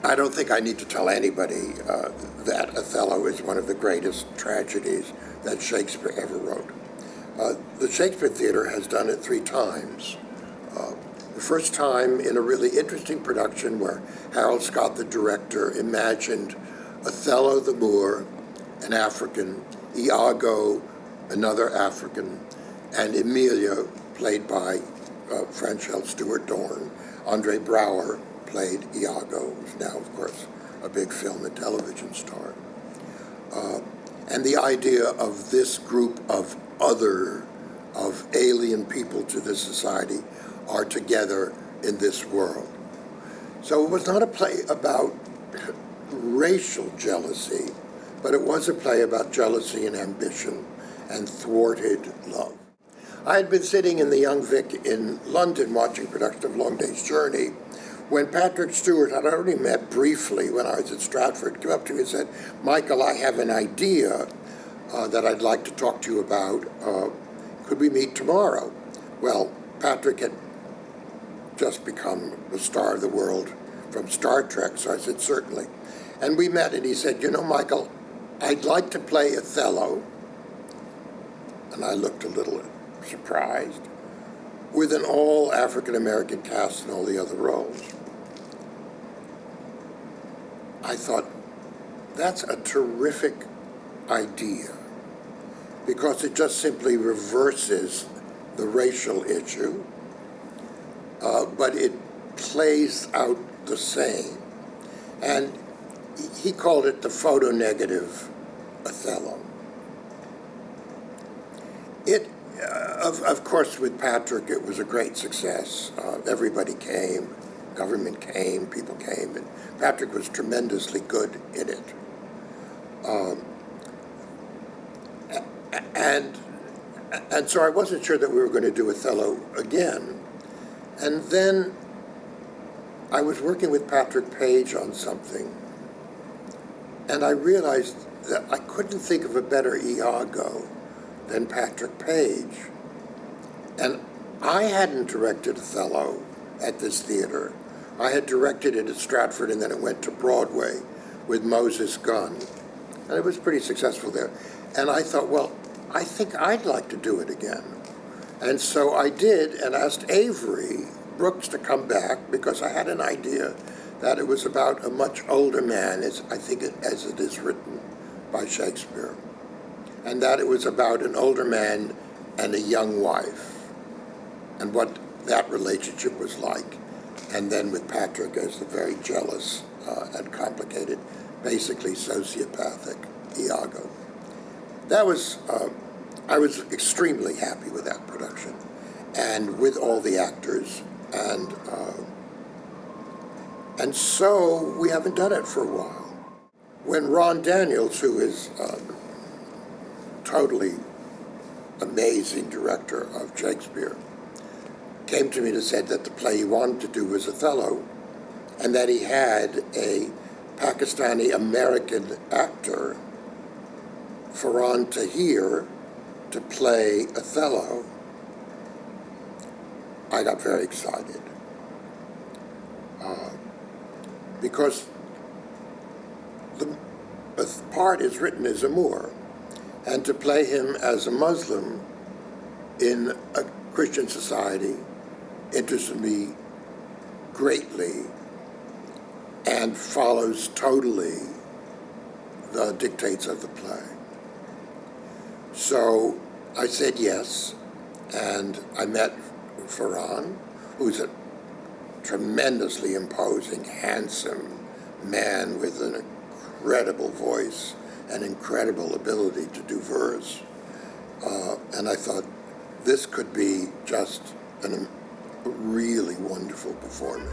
I don't think I need to tell anybody that Othello is one of the greatest tragedies that Shakespeare ever wrote. The Shakespeare Theatre has done it 3 times. The first time in a really interesting production where Harold Scott, the director, imagined Othello the Moor, an African, Iago, another African, and Emilia, played by Franchell Stewart Dorn. Andre Brower played Iago, who's now, of course, a big film and television star. And the idea of this group of alien people to this society are together in this world. So it was not a play about racial jealousy, but it was a play about jealousy and ambition and thwarted love. I had been sitting in the Young Vic in London watching production of Long Day's Journey when Patrick Stewart, I'd already met briefly when I was at Stratford, came up to me and said, "Michael, I have an idea that I'd like to talk to you about. Could we meet tomorrow?" Well, Patrick had just become the star of the world from Star Trek, so I said, "Certainly." And we met, and he said, "You know, Michael, I'd like to play Othello," and I looked a little surprised, "with an all African-American cast and all the other roles." I thought, that's a terrific idea, because it just simply reverses the racial issue, but it plays out the same. And he called it the photo-negative Othello. Of course, with Patrick, it was a great success. Everybody came, government came, people came, and Patrick was tremendously good in it. And so I wasn't sure that we were going to do Othello again. And then I was working with Patrick Page on something, and I realized that I couldn't think of a better Iago than Patrick Page. And I hadn't directed Othello at this theater. I had directed it at Stratford, and then it went to Broadway with Moses Gunn. And it was pretty successful there. And I thought, well, I think I'd like to do it again. And so I did, and asked Avery Brooks to come back, because I had an idea that it was about a much older man, as it is written by Shakespeare, and that it was about an older man and a young wife, and what that relationship was like. And then with Patrick as the very jealous and complicated, basically sociopathic Iago. That was, I was extremely happy with that production, and with all the actors, and so we haven't done it for a while. When Ron Daniels, who is totally amazing director of Shakespeare, came to me and said that the play he wanted to do was Othello, and that he had a Pakistani-American actor, Farhan Tahir, to play Othello, I got very excited. Because the part is written as a Moor, and to play him as a Muslim in a Christian society interested me greatly and follows totally the dictates of the play. So I said yes, and I met Farhan, who's a tremendously imposing, handsome man with an incredible voice and incredible ability to do verse. And I thought this could be just a really wonderful performance.